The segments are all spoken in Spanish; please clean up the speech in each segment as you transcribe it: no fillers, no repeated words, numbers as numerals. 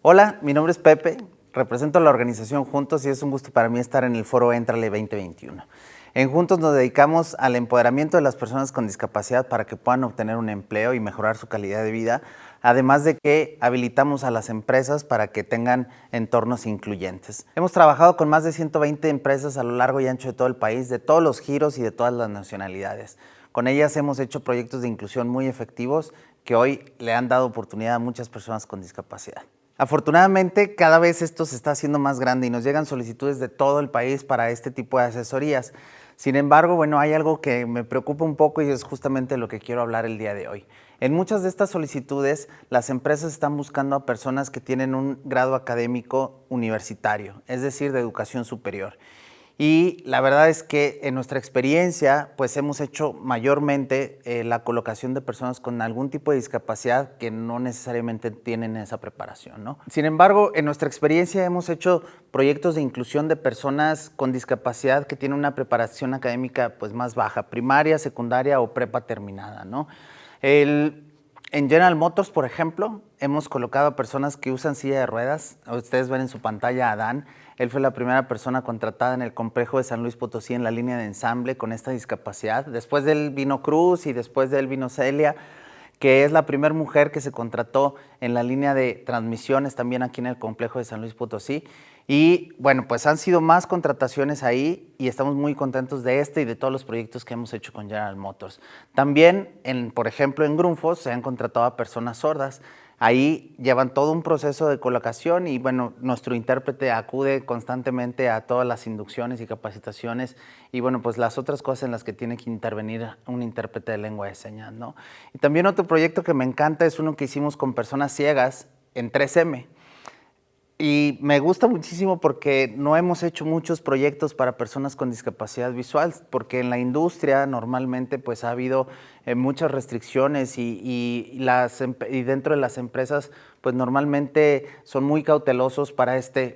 Hola, mi nombre es Pepe, represento a la organización Juntos y es un gusto para mí estar en el foro Éntrale 2021. En Juntos nos dedicamos al empoderamiento de las personas con discapacidad para que puedan obtener un empleo y mejorar su calidad de vida, además de que habilitamos a las empresas para que tengan entornos incluyentes. Hemos trabajado con más de 120 empresas a lo largo y ancho de todo el país, de todos los giros y de todas las nacionalidades. Con ellas hemos hecho proyectos de inclusión muy efectivos que hoy le han dado oportunidad a muchas personas con discapacidad. Afortunadamente, cada vez esto se está haciendo más grande y nos llegan solicitudes de todo el país para este tipo de asesorías. Sin embargo, bueno, hay algo que me preocupa un poco y es justamente lo que quiero hablar el día de hoy. En muchas de estas solicitudes, las empresas están buscando a personas que tienen un grado académico universitario, es decir, de educación superior. Y la verdad es que en nuestra experiencia, pues hemos hecho mayormente la colocación de personas con algún tipo de discapacidad que no necesariamente tienen esa preparación, ¿no? Sin embargo, en nuestra experiencia hemos hecho proyectos de inclusión de personas con discapacidad que tienen una preparación académica pues más baja, primaria, secundaria o prepa terminada, ¿no? En General Motors, por ejemplo, hemos colocado a personas que usan silla de ruedas. Ustedes ven en su pantalla a Adán. Él fue la primera persona contratada en el complejo de San Luis Potosí en la línea de ensamble con esta discapacidad. Después de él vino Cruz y después de él vino Celia, que es la primera mujer que se contrató en la línea de transmisiones también aquí en el complejo de San Luis Potosí. Y bueno, pues han sido más contrataciones ahí y estamos muy contentos de este y de todos los proyectos que hemos hecho con General Motors. También, por ejemplo, en Grundfos se han contratado a personas sordas. Ahí llevan todo un proceso de colocación y bueno, nuestro intérprete acude constantemente a todas las inducciones y capacitaciones y bueno, pues las otras cosas en las que tiene que intervenir un intérprete de lengua de señas, ¿no? Y también otro proyecto que me encanta es uno que hicimos con personas ciegas en 3M. Y me gusta muchísimo porque no hemos hecho muchos proyectos para personas con discapacidad visual, porque en la industria normalmente pues ha habido muchas restricciones y dentro de las empresas pues normalmente son muy cautelosos para este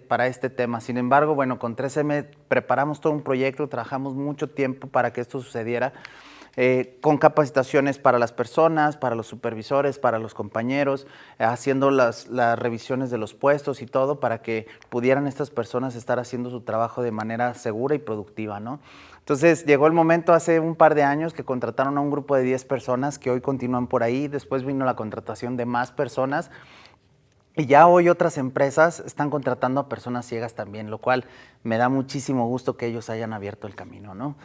tema. Sin embargo, bueno, con 3M preparamos todo un proyecto, trabajamos mucho tiempo para que esto sucediera. Con capacitaciones para las personas, para los supervisores, para los compañeros, haciendo las revisiones de los puestos y todo para que pudieran estas personas estar haciendo su trabajo de manera segura y productiva, ¿no? Entonces llegó el momento hace un par de años que contrataron a un grupo de 10 personas que hoy continúan por ahí, después vino la contratación de más personas. Y ya hoy otras empresas están contratando a personas ciegas también, lo cual me da muchísimo gusto que ellos hayan abierto el camino, ¿no?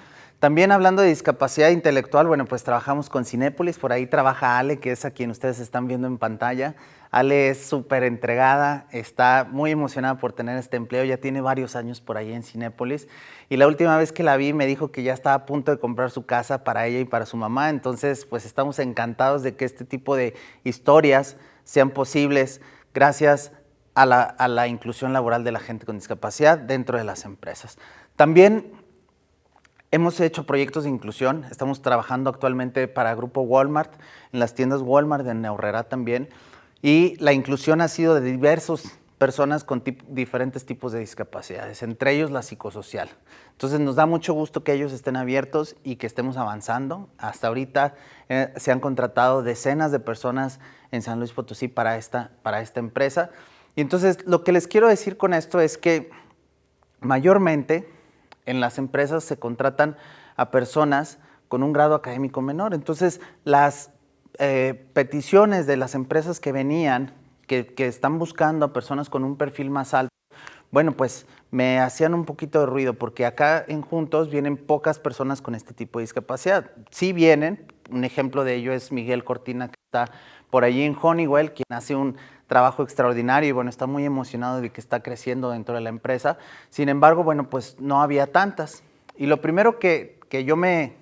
También hablando de discapacidad intelectual, bueno, pues trabajamos con Cinépolis, por ahí trabaja Ale, que es a quien ustedes están viendo en pantalla. Ale es súper entregada, está muy emocionada por tener este empleo, ya tiene varios años por ahí en Cinépolis y la última vez que la vi me dijo que ya estaba a punto de comprar su casa para ella y para su mamá, entonces pues estamos encantados de que este tipo de historias sean posibles gracias a la inclusión laboral de la gente con discapacidad dentro de las empresas. También hemos hecho proyectos de inclusión, estamos trabajando actualmente para Grupo Walmart, en las tiendas Walmart, en Aurrera también, y la inclusión ha sido de diversas personas con diferentes tipos de discapacidades, entre ellos la psicosocial. Entonces nos da mucho gusto que ellos estén abiertos y que estemos avanzando. Hasta ahorita se han contratado decenas de personas en San Luis Potosí para esta empresa. Y entonces lo que les quiero decir con esto es que mayormente en las empresas se contratan a personas con un grado académico menor. Entonces, las peticiones de las empresas que venían, que están buscando a personas con un perfil más alto, bueno, pues me hacían un poquito de ruido porque acá en Juntos vienen pocas personas con este tipo de discapacidad. Sí vienen, un ejemplo de ello es Miguel Cortina, que está por allí en Honeywell, quien hace un trabajo extraordinario y bueno, está muy emocionado de que está creciendo dentro de la empresa. Sin embargo, bueno, pues no había tantas. Y lo primero que yo me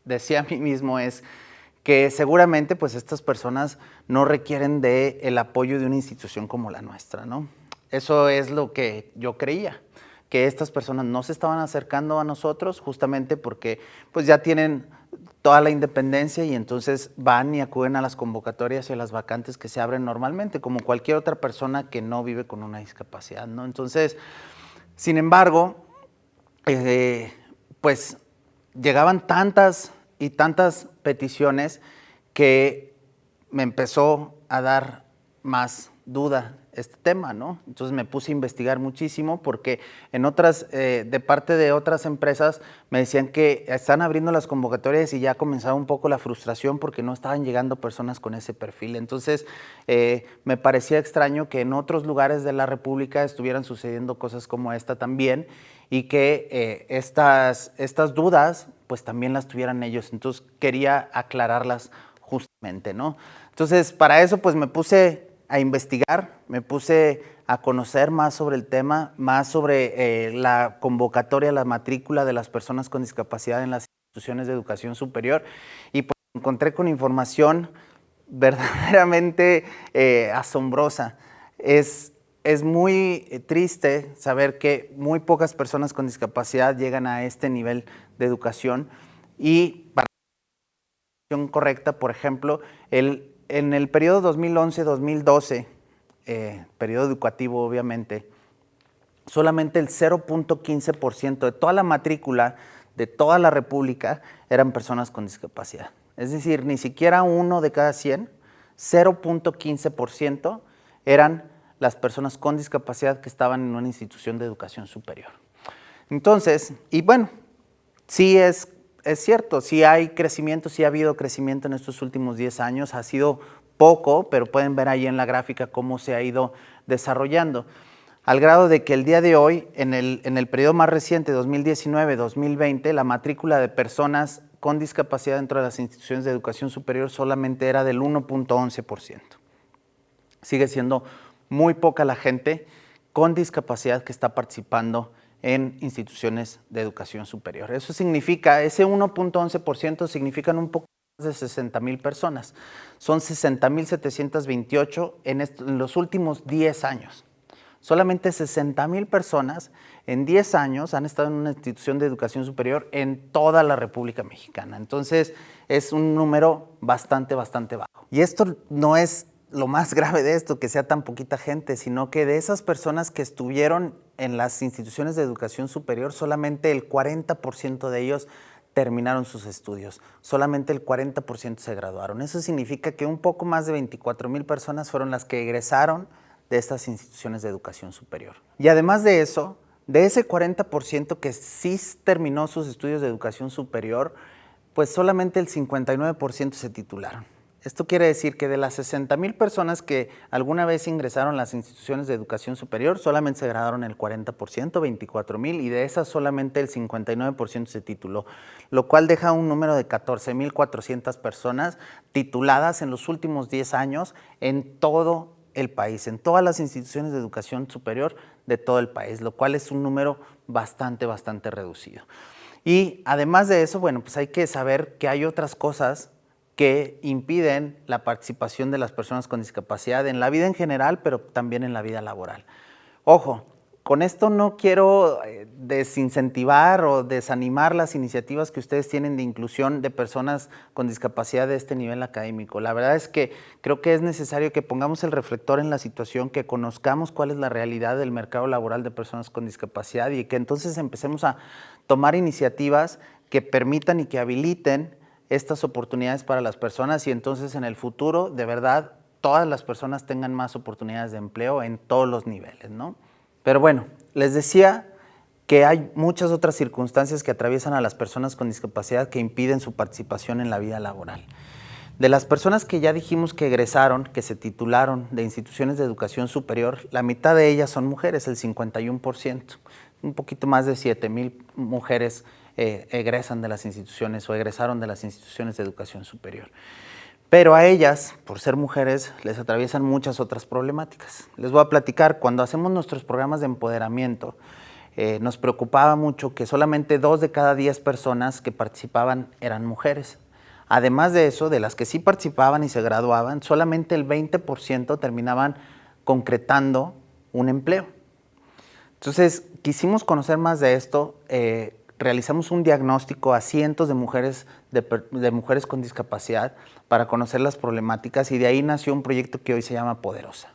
decía a mí mismo es que seguramente pues estas personas no requieren del apoyo de una institución como la nuestra, ¿no? Eso es lo que yo creía, que estas personas no se estaban acercando a nosotros justamente porque pues ya tienen toda la independencia y entonces van y acuden a las convocatorias y a las vacantes que se abren normalmente, como cualquier otra persona que no vive con una discapacidad, ¿no? Entonces, sin embargo, pues llegaban tantas y tantas peticiones que me empezó a dar más duda este tema, ¿no? Entonces me puse a investigar muchísimo porque en otras, de parte de otras empresas me decían que están abriendo las convocatorias y ya comenzaba un poco la frustración porque no estaban llegando personas con ese perfil. Entonces me parecía extraño que en otros lugares de la República estuvieran sucediendo cosas como esta también y que estas dudas pues también las tuvieran ellos. Entonces quería aclararlas justamente, ¿no? Entonces para eso pues me puse a investigar, me puse a conocer más sobre el tema, más sobre la convocatoria, la matrícula de las personas con discapacidad en las instituciones de educación superior y pues me encontré con información verdaderamente asombrosa. Es muy triste saber que muy pocas personas con discapacidad llegan a este nivel de educación y para la educación correcta, por ejemplo, en el periodo 2011-2012, periodo educativo obviamente, solamente el 0.15% de toda la matrícula de toda la República eran personas con discapacidad. Es decir, ni siquiera 1 de cada 100, 0.15% eran las personas con discapacidad que estaban en una institución de educación superior. Entonces, y bueno, sí es cierto, sí hay crecimiento, sí ha habido crecimiento en estos últimos 10 años, ha sido poco, pero pueden ver ahí en la gráfica cómo se ha ido desarrollando, al grado de que el día de hoy, en el periodo más reciente, 2019-2020, la matrícula de personas con discapacidad dentro de las instituciones de educación superior solamente era del 1.11%. Sigue siendo muy poca la gente con discapacidad que está participando en instituciones de educación superior. Eso significa, ese 1.11% significan un poco más de 60,000 personas. Son 60,728 en los últimos 10 años. Solamente 60,000 personas en 10 años han estado en una institución de educación superior en toda la República Mexicana. Entonces, es un número bastante bajo. Y esto no es lo más grave de esto, que sea tan poquita gente, sino que de esas personas que estuvieron en las instituciones de educación superior, solamente el 40% de ellos terminaron sus estudios, solamente el 40% se graduaron. Eso significa que un poco más de 24,000 personas fueron las que egresaron de estas instituciones de educación superior. Y además de eso, de ese 40% que sí terminó sus estudios de educación superior, pues solamente el 59% se titularon. Esto quiere decir que de las 60,000 personas que alguna vez ingresaron a las instituciones de educación superior, solamente se graduaron el 40%, 24,000, y de esas solamente el 59% se tituló, lo cual deja un número de 14,400 personas tituladas en los últimos 10 años en todo el país, en todas las instituciones de educación superior de todo el país, lo cual es un número bastante reducido. Y además de eso, bueno, pues hay que saber que hay otras cosas que impiden la participación de las personas con discapacidad en la vida en general, pero también en la vida laboral. Ojo, con esto no quiero desincentivar o desanimar las iniciativas que ustedes tienen de inclusión de personas con discapacidad de este nivel académico. La verdad es que creo que es necesario que pongamos el reflector en la situación, que conozcamos cuál es la realidad del mercado laboral de personas con discapacidad y que entonces empecemos a tomar iniciativas que permitan y que habiliten estas oportunidades para las personas y entonces en el futuro, de verdad, todas las personas tengan más oportunidades de empleo en todos los niveles, ¿no? Pero bueno, les decía que hay muchas otras circunstancias que atraviesan a las personas con discapacidad que impiden su participación en la vida laboral. De las personas que ya dijimos que egresaron, que se titularon de instituciones de educación superior, la mitad de ellas son mujeres, el 51%. Un poquito más de 7,000 mujeres egresan de las instituciones o egresaron de las instituciones de educación superior. Pero a ellas, por ser mujeres, les atraviesan muchas otras problemáticas. Les voy a platicar, cuando hacemos nuestros programas de empoderamiento, nos preocupaba mucho que solamente 2 de cada 10 personas que participaban eran mujeres. Además de eso, de las que sí participaban y se graduaban, solamente el 20% terminaban concretando un empleo. Entonces, quisimos conocer más de esto, realizamos un diagnóstico a cientos de mujeres con discapacidad para conocer las problemáticas y de ahí nació un proyecto que hoy se llama Poderosa.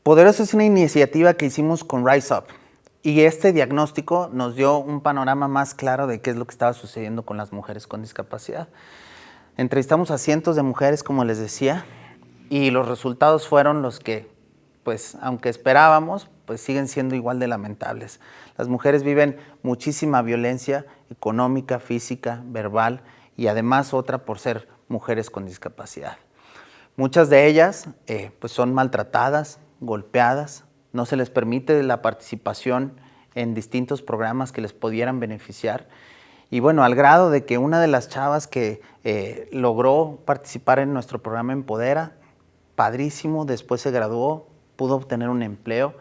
Poderosa es una iniciativa que hicimos con Rise Up y este diagnóstico nos dio un panorama más claro de qué es lo que estaba sucediendo con las mujeres con discapacidad. Entrevistamos a cientos de mujeres, como les decía, y los resultados fueron los que pues aunque esperábamos, pues siguen siendo igual de lamentables. Las mujeres viven muchísima violencia económica, física, verbal y además otra por ser mujeres con discapacidad. Muchas de ellas pues son maltratadas, golpeadas, no se les permite la participación en distintos programas que les pudieran beneficiar. Y bueno, al grado de que una de las chavas que logró participar en nuestro programa Empodera, padrísimo, después se graduó, pudo obtener un empleo.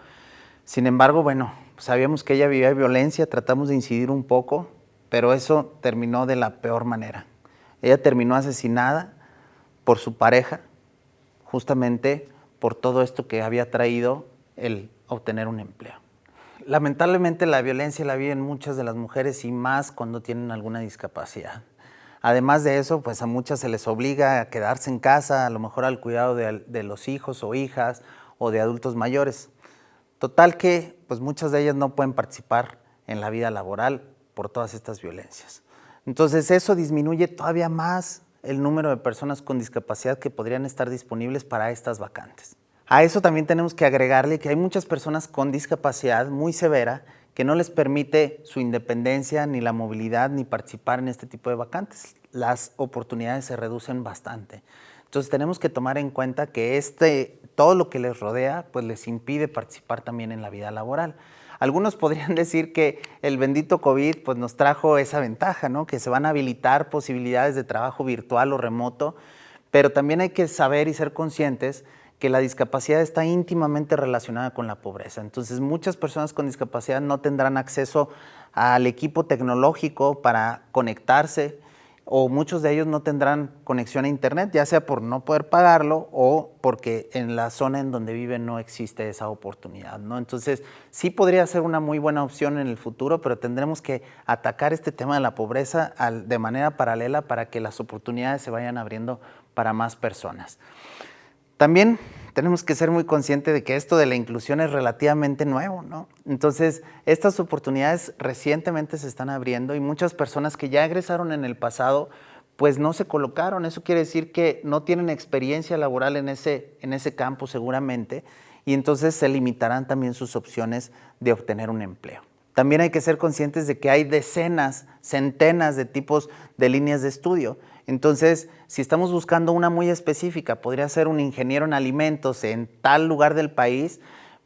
Sin embargo, bueno, sabíamos que ella vivía violencia, tratamos de incidir un poco, pero eso terminó de la peor manera. Ella terminó asesinada por su pareja, justamente por todo esto que había traído el obtener un empleo. Lamentablemente la violencia la viven muchas de las mujeres y más cuando tienen alguna discapacidad. Además de eso, pues a muchas se les obliga a quedarse en casa, a lo mejor al cuidado de los hijos o hijas o de adultos mayores. Total que pues muchas de ellas no pueden participar en la vida laboral por todas estas violencias. Entonces eso disminuye todavía más el número de personas con discapacidad que podrían estar disponibles para estas vacantes. A eso también tenemos que agregarle que hay muchas personas con discapacidad muy severa que no les permite su independencia, ni la movilidad, ni participar en este tipo de vacantes. Las oportunidades se reducen bastante. Entonces tenemos que tomar en cuenta que todo lo que les rodea pues les impide participar también en la vida laboral. Algunos podrían decir que el bendito COVID pues nos trajo esa ventaja, ¿no? Que se van a habilitar posibilidades de trabajo virtual o remoto, pero también hay que saber y ser conscientes que la discapacidad está íntimamente relacionada con la pobreza. Entonces, muchas personas con discapacidad no tendrán acceso al equipo tecnológico para conectarse, o muchos de ellos no tendrán conexión a internet, ya sea por no poder pagarlo o porque en la zona en donde viven no existe esa oportunidad, ¿no? Entonces, sí podría ser una muy buena opción en el futuro, pero tendremos que atacar este tema de la pobreza de manera paralela para que las oportunidades se vayan abriendo para más personas. También tenemos que ser muy conscientes de que esto de la inclusión es relativamente nuevo, ¿no? Entonces, estas oportunidades recientemente se están abriendo y muchas personas que ya egresaron en el pasado, pues no se colocaron. Eso quiere decir que no tienen experiencia laboral en ese campo seguramente, y entonces se limitarán también sus opciones de obtener un empleo. También hay que ser conscientes de que hay decenas, centenas de tipos de líneas de estudio. Entonces, si estamos buscando una muy específica, podría ser un ingeniero en alimentos en tal lugar del país,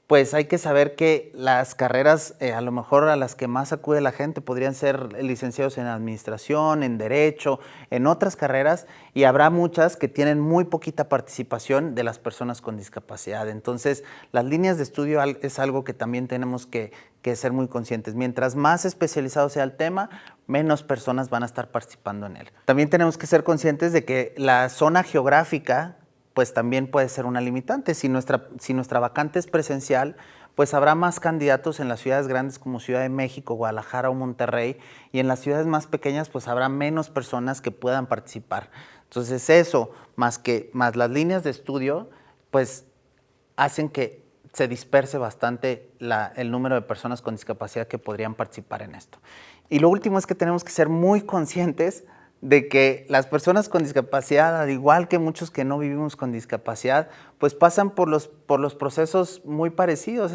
pues hay que saber que las carreras a lo mejor a las que más acude la gente podrían ser licenciados en administración, en derecho, en otras carreras, y habrá muchas que tienen muy poquita participación de las personas con discapacidad. Entonces, las líneas de estudio es algo que también tenemos que ser muy conscientes. Mientras más especializado sea el tema, menos personas van a estar participando en él. También tenemos que ser conscientes de que la zona geográfica pues también puede ser una limitante. Si nuestra vacante es presencial, pues habrá más candidatos en las ciudades grandes como Ciudad de México, Guadalajara o Monterrey, y en las ciudades más pequeñas pues habrá menos personas que puedan participar. Entonces eso, más las líneas de estudio, pues hacen que se disperse bastante el número de personas con discapacidad que podrían participar en esto. Y lo último es que tenemos que ser muy conscientes de que las personas con discapacidad, al igual que muchos que no vivimos con discapacidad, pues pasan por los procesos muy parecidos.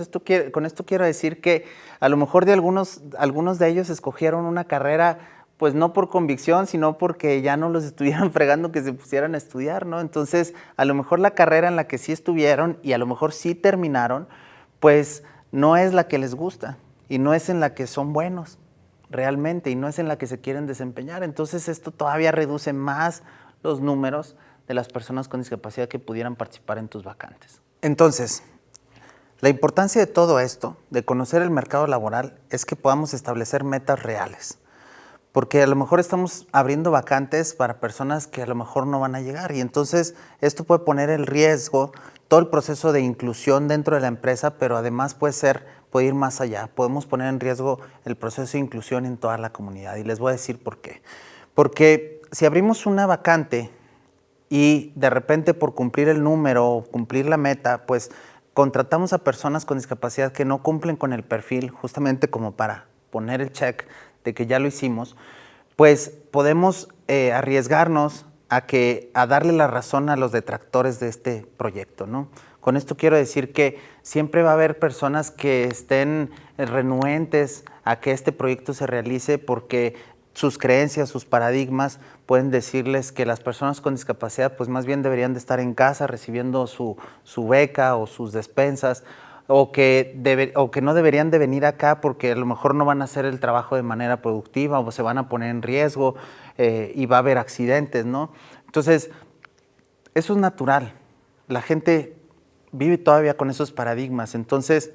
Con esto quiero decir que a lo mejor algunos de ellos escogieron una carrera pues no por convicción, sino porque ya no los estuvieran fregando que se pusieran a estudiar, ¿no? Entonces, a lo mejor la carrera en la que sí estuvieron y a lo mejor sí terminaron, pues no es la que les gusta y no es en la que son buenos realmente y no es en la que se quieren desempeñar. Entonces esto todavía reduce más los números de las personas con discapacidad que pudieran participar en tus vacantes. Entonces, la importancia de todo esto, de conocer el mercado laboral, es que podamos establecer metas reales. Porque a lo mejor estamos abriendo vacantes para personas que a lo mejor no van a llegar y entonces esto puede poner en riesgo todo el proceso de inclusión dentro de la empresa, pero además puede ir más allá. Podemos poner en riesgo el proceso de inclusión en toda la comunidad y les voy a decir por qué. Porque si abrimos una vacante y de repente por cumplir el número o cumplir la meta, pues contratamos a personas con discapacidad que no cumplen con el perfil justamente como para poner el check de que ya lo hicimos, pues podemos arriesgarnos a darle la razón a los detractores de este proyecto, ¿no? Con esto quiero decir que siempre va a haber personas que estén renuentes a que este proyecto se realice porque sus creencias, sus paradigmas pueden decirles que las personas con discapacidad pues más bien deberían de estar en casa recibiendo su beca o sus despensas, o que no deberían de venir acá porque a lo mejor no van a hacer el trabajo de manera productiva o se van a poner en riesgo y va a haber accidentes, ¿no? Entonces, eso es natural. La gente vive todavía con esos paradigmas. Entonces,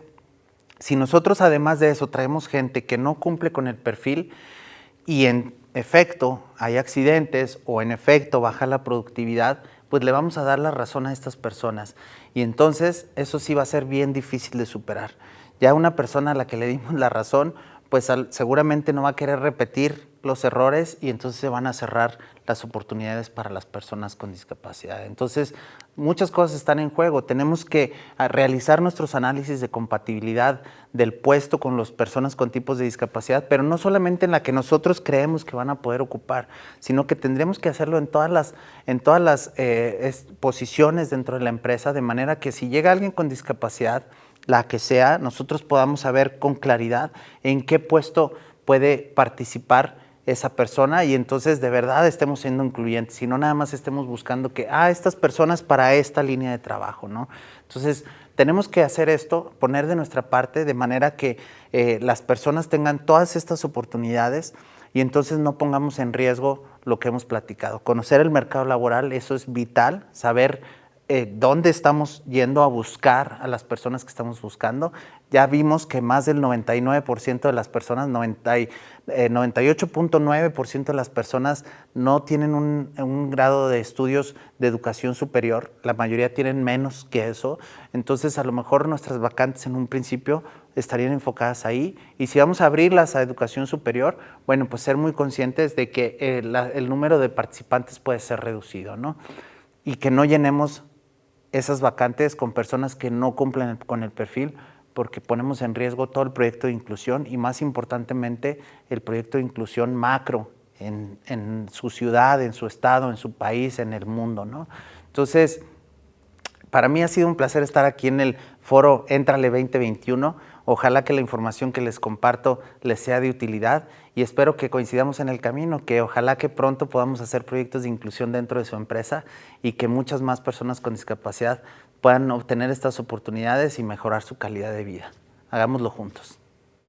si nosotros además de eso traemos gente que no cumple con el perfil y en efecto hay accidentes o en efecto baja la productividad, pues le vamos a dar la razón a estas personas. Y entonces eso sí va a ser bien difícil de superar. Ya una persona a la que le dimos la razón, pues seguramente no va a querer repetir los errores y entonces se van a cerrar las oportunidades para las personas con discapacidad. Entonces, muchas cosas están en juego. Tenemos que realizar nuestros análisis de compatibilidad del puesto con las personas con tipos de discapacidad, pero no solamente en la que nosotros creemos que van a poder ocupar, sino que tendremos que hacerlo en todas las posiciones dentro de la empresa, de manera que si llega alguien con discapacidad, la que sea, nosotros podamos saber con claridad en qué puesto puede participar esa persona y entonces de verdad estemos siendo incluyentes y no nada más estemos buscando que, estas personas para esta línea de trabajo, ¿no? Entonces, tenemos que hacer esto, poner de nuestra parte de manera que las personas tengan todas estas oportunidades y entonces no pongamos en riesgo lo que hemos platicado. Conocer el mercado laboral, eso es vital, saber dónde estamos yendo a buscar a las personas que estamos buscando. Ya vimos que más del 99% de las personas, 98.9% de las personas no tienen un grado de estudios de educación superior, la mayoría tienen menos que eso, entonces a lo mejor nuestras vacantes en un principio estarían enfocadas ahí, y si vamos a abrirlas a educación superior, bueno, pues ser muy conscientes de que el número de participantes puede ser reducido, ¿no? Y que no llenemos esas vacantes con personas que no cumplen con el perfil, porque ponemos en riesgo todo el proyecto de inclusión y más importantemente el proyecto de inclusión macro en su ciudad, en su estado, en su país, en el mundo, ¿no? Entonces, para mí ha sido un placer estar aquí en el foro Éntrale 2021. Ojalá que la información que les comparto les sea de utilidad y espero que coincidamos en el camino, que ojalá que pronto podamos hacer proyectos de inclusión dentro de su empresa y que muchas más personas con discapacidad puedan obtener estas oportunidades y mejorar su calidad de vida. Hagámoslo juntos.